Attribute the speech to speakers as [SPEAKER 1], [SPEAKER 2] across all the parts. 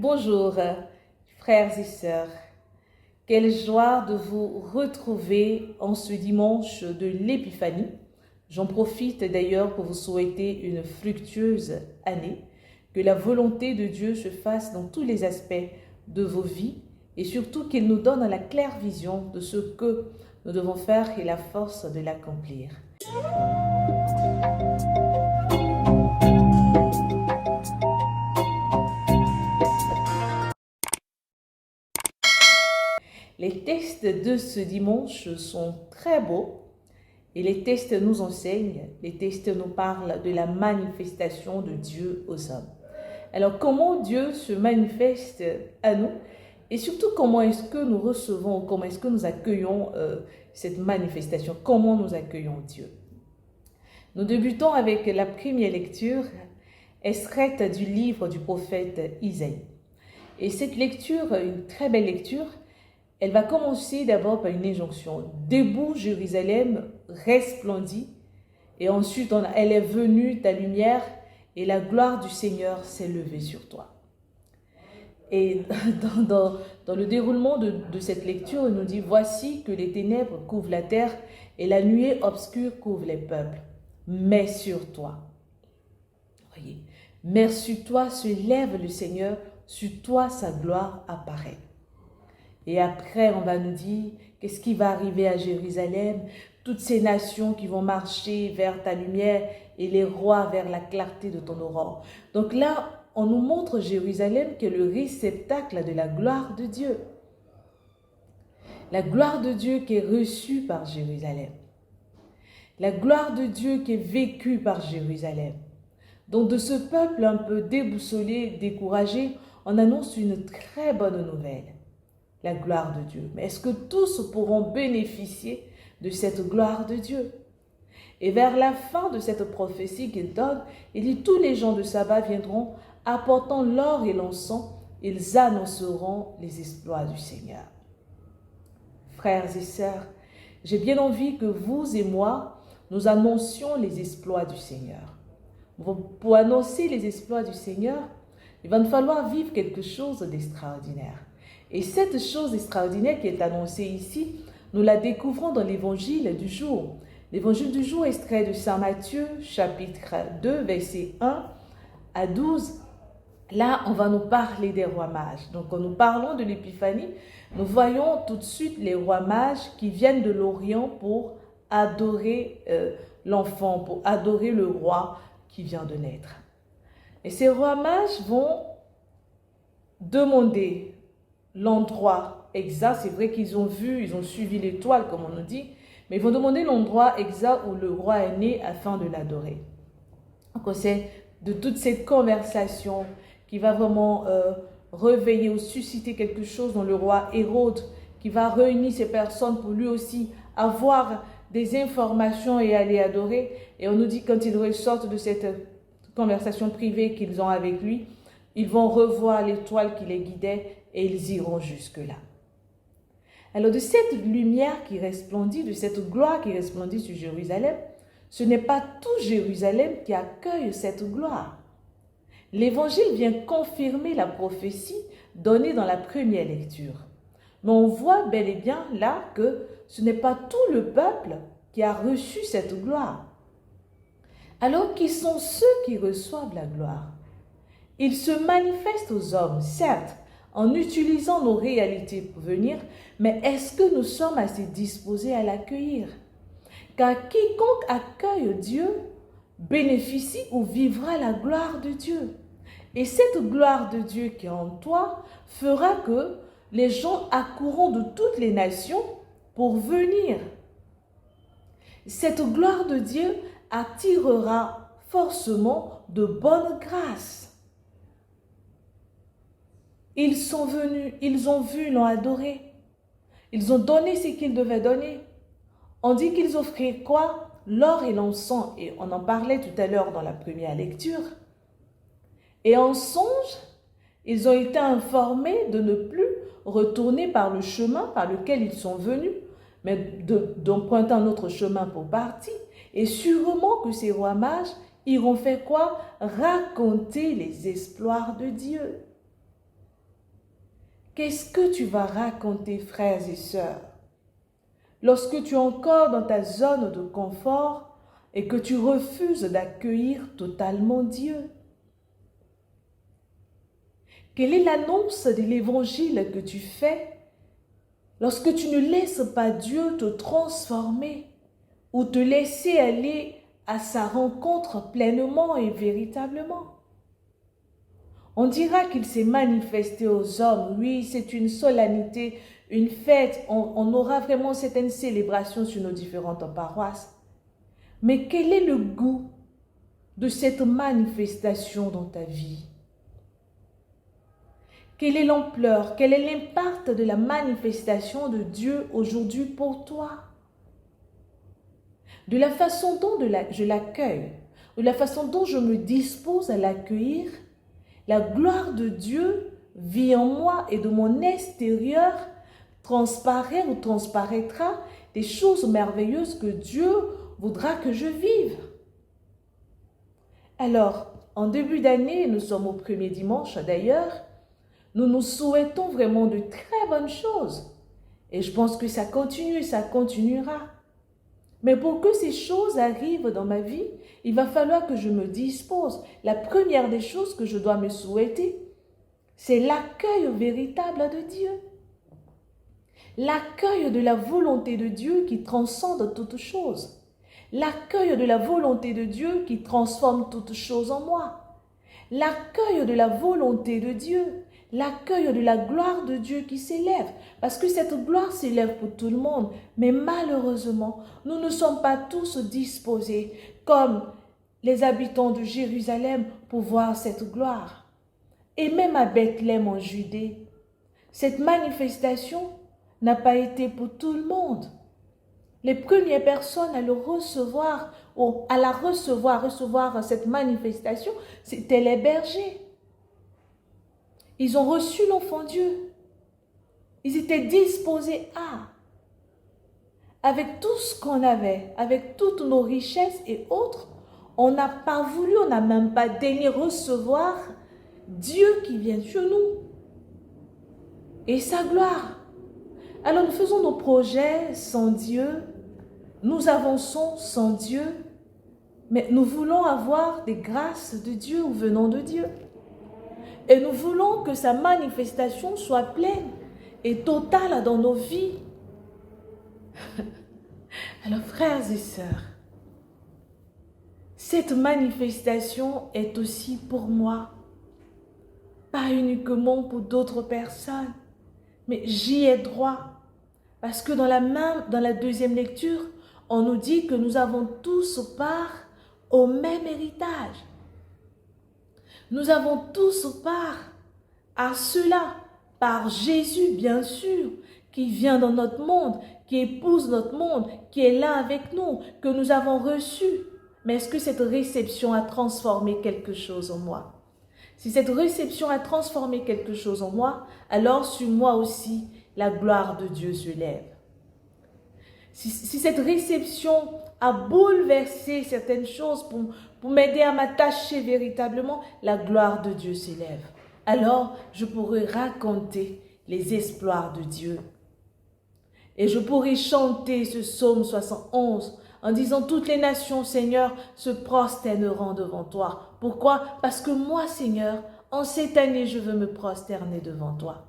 [SPEAKER 1] Bonjour, frères et sœurs. Quelle joie de vous retrouver en ce dimanche de l'Épiphanie. J'en profite d'ailleurs pour vous souhaiter une fructueuse année, que la volonté de Dieu se fasse dans tous les aspects de vos vies et surtout qu'il nous donne la claire vision de ce que nous devons faire et la force de l'accomplir. Les textes de ce dimanche sont très beaux et les textes nous enseignent, les textes nous parlent de la manifestation de Dieu aux hommes. Alors comment Dieu se manifeste à nous et surtout comment est-ce que nous recevons, comment est-ce que nous accueillons cette manifestation, comment nous accueillons Dieu. Nous débutons avec la première lecture, extraite du livre du prophète Isaïe. Et cette lecture, une très belle lecture, elle va commencer d'abord par une injonction. Debout, Jérusalem, resplendit. Et ensuite, elle est venue, ta lumière, et la gloire du Seigneur s'est levée sur toi. Et dans le déroulement de cette lecture, il nous dit, voici que les ténèbres couvrent la terre et la nuée obscure couvre les peuples. Mais sur toi, voyez, mais sur toi se lève le Seigneur, sur toi sa gloire apparaît. Et après, on va nous dire, qu'est-ce qui va arriver à Jérusalem? Toutes ces nations qui vont marcher vers ta lumière et les rois vers la clarté de ton aurore. Donc là, on nous montre Jérusalem qui est le réceptacle de la gloire de Dieu. La gloire de Dieu qui est reçue par Jérusalem. La gloire de Dieu qui est vécue par Jérusalem. Donc de ce peuple un peu déboussolé, découragé, on annonce une très bonne nouvelle. La gloire de Dieu. Mais est-ce que tous pourront bénéficier de cette gloire de Dieu? Et vers la fin de cette prophétie qu'il donne, il dit, tous les gens de Saba viendront apportant l'or et l'encens, ils annonceront les exploits du Seigneur. Frères et sœurs, j'ai bien envie que vous et moi, nous annoncions les exploits du Seigneur. Pour annoncer les exploits du Seigneur, il va nous falloir vivre quelque chose d'extraordinaire. Et cette chose extraordinaire qui est annoncée ici, nous la découvrons dans l'évangile du jour. L'évangile du jour extrait de Saint Matthieu, chapitre 2, versets 1 à 12. Là, on va nous parler des rois mages. Donc, quand nous parlons de l'épiphanie, nous voyons tout de suite les rois mages qui viennent de l'Orient pour adorer l'enfant, pour adorer le roi qui vient de naître. Et ces rois mages vont demander l'endroit exact. C'est vrai qu'ils ont vu, ils ont suivi l'étoile, comme on nous dit, mais ils vont demander l'endroit exact où le roi est né afin de l'adorer. Donc, c'est de toute cette conversation qui va vraiment réveiller ou susciter quelque chose dans le roi Hérode, qui va réunir ces personnes pour lui aussi avoir des informations et aller adorer. Et on nous dit quand ils ressortent de cette conversation privée qu'ils ont avec lui, ils vont revoir l'étoile qui les guidait et ils iront jusque-là. Alors de cette lumière qui resplendit, de cette gloire qui resplendit sur Jérusalem, ce n'est pas tout Jérusalem qui accueille cette gloire. L'Évangile vient confirmer la prophétie donnée dans la première lecture. Mais on voit bel et bien là que ce n'est pas tout le peuple qui a reçu cette gloire. Alors qui sont ceux qui reçoivent la gloire? Ils se manifestent aux hommes, certes, en utilisant nos réalités pour venir, mais est-ce que nous sommes assez disposés à l'accueillir? Car quiconque accueille Dieu bénéficie ou vivra la gloire de Dieu. Et cette gloire de Dieu qui est en toi fera que les gens accourront de toutes les nations pour venir. Cette gloire de Dieu attirera forcément de bonnes grâces. Ils sont venus, ils ont vu, ils l'ont adoré. Ils ont donné ce qu'ils devaient donner. On dit qu'ils offraient quoi? L'or et l'encens. Et on en parlait tout à l'heure dans la première lecture. Et en songe, ils ont été informés de ne plus retourner par le chemin par lequel ils sont venus, mais d'emprunter un autre chemin pour partir. Et sûrement que ces rois mages iront faire quoi? Raconter les exploits de Dieu. qu'est-ce que tu vas raconter, frères et sœurs, lorsque tu es encore dans ta zone de confort et que tu refuses d'accueillir totalement Dieu? Quelle est l'annonce de l'évangile que tu fais lorsque tu ne laisses pas Dieu te transformer ou te laisser aller à sa rencontre pleinement et véritablement? On dira qu'il s'est manifesté aux hommes. Oui, c'est une solennité, une fête. On aura vraiment certaines célébrations sur nos différentes paroisses. Mais quel est le goût de cette manifestation dans ta vie? Quelle est l'ampleur, quel est l'impact de la manifestation de Dieu aujourd'hui pour toi? De la façon dont je l'accueille, de la façon dont je me dispose à l'accueillir, la gloire de Dieu vit en moi et de mon extérieur transparaît ou transparaîtra des choses merveilleuses que Dieu voudra que je vive. Alors, en début d'année, nous sommes au premier dimanche d'ailleurs, nous nous souhaitons vraiment de très bonnes choses. Et je pense que ça continue, ça continuera. Mais pour que ces choses arrivent dans ma vie, il va falloir que je me dispose. La première des choses que je dois me souhaiter, c'est l'accueil véritable de Dieu. L'accueil de la volonté de Dieu qui transcende toutes choses. L'accueil de la volonté de Dieu qui transforme toutes choses en moi. L'accueil de la volonté de Dieu. L'accueil de la gloire de Dieu qui s'élève. Parce que cette gloire s'élève pour tout le monde. Mais malheureusement, nous ne sommes pas tous disposés comme les habitants de Jérusalem pour voir cette gloire. Et même à Bethléem en Judée, cette manifestation n'a pas été pour tout le monde. Les premières personnes à le recevoir, ou à la recevoir cette manifestation, c'était les bergers. Ils ont reçu l'enfant Dieu. Ils étaient disposés à. Avec tout ce qu'on avait, avec toutes nos richesses et autres, on n'a pas voulu, on n'a même pas daigné recevoir Dieu qui vient sur nous. Et sa gloire. Alors nous faisons nos projets sans Dieu, nous avançons sans Dieu, mais nous voulons avoir des grâces de Dieu ou venant de Dieu. Et nous voulons que sa manifestation soit pleine et totale dans nos vies. Alors frères et sœurs, cette manifestation est aussi pour moi, pas uniquement pour d'autres personnes, mais j'y ai droit. Parce que dans la deuxième lecture, on nous dit que nous avons tous part au même héritage. Nous avons tous part à cela, par Jésus bien sûr, qui vient dans notre monde, qui épouse notre monde, qui est là avec nous, que nous avons reçu. Mais est-ce que cette réception a transformé quelque chose en moi? Si cette réception a transformé quelque chose en moi, alors sur moi aussi, la gloire de Dieu se lève. Si cette réception a bouleversé certaines choses pour m'aider à m'attacher véritablement, la gloire de Dieu s'élève. Alors, je pourrai raconter les exploits de Dieu. Et je pourrai chanter ce psaume 71 en disant « Toutes les nations, Seigneur, se prosterneront devant toi. » Pourquoi? Parce que moi, Seigneur, en cette année, je veux me prosterner devant toi.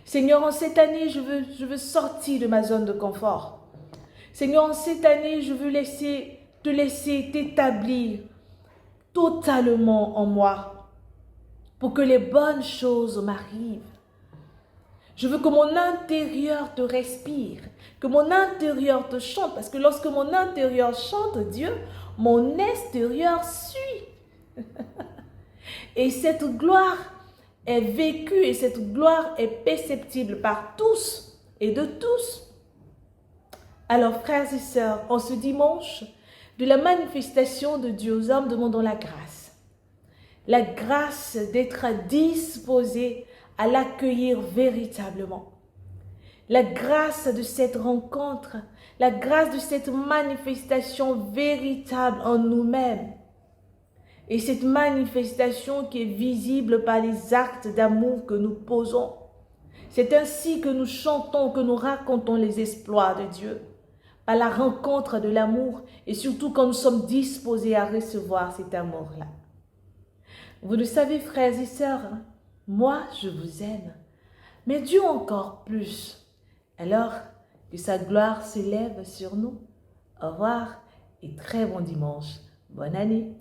[SPEAKER 1] Seigneur, en cette année, je veux sortir de ma zone de confort. Seigneur, en cette année, je veux te laisser t'établir totalement en moi pour que les bonnes choses m'arrivent. Je veux que mon intérieur te respire, que mon intérieur te chante, parce que lorsque mon intérieur chante Dieu, mon extérieur suit. Et cette gloire est vécue et cette gloire est perceptible par tous et de tous. Alors, frères et sœurs, en ce dimanche de la manifestation de Dieu aux hommes, demandons la grâce. La grâce d'être disposés à l'accueillir véritablement. La grâce de cette rencontre, la grâce de cette manifestation véritable en nous-mêmes. Et cette manifestation qui est visible par les actes d'amour que nous posons. C'est ainsi que nous chantons, que nous racontons les exploits de Dieu, par la rencontre de l'amour et surtout quand nous sommes disposés à recevoir cet amour-là. Vous le savez, frères et sœurs, moi je vous aime, mais Dieu encore plus. Alors que sa gloire s'élève sur nous. Au revoir et très bon dimanche. Bonne année.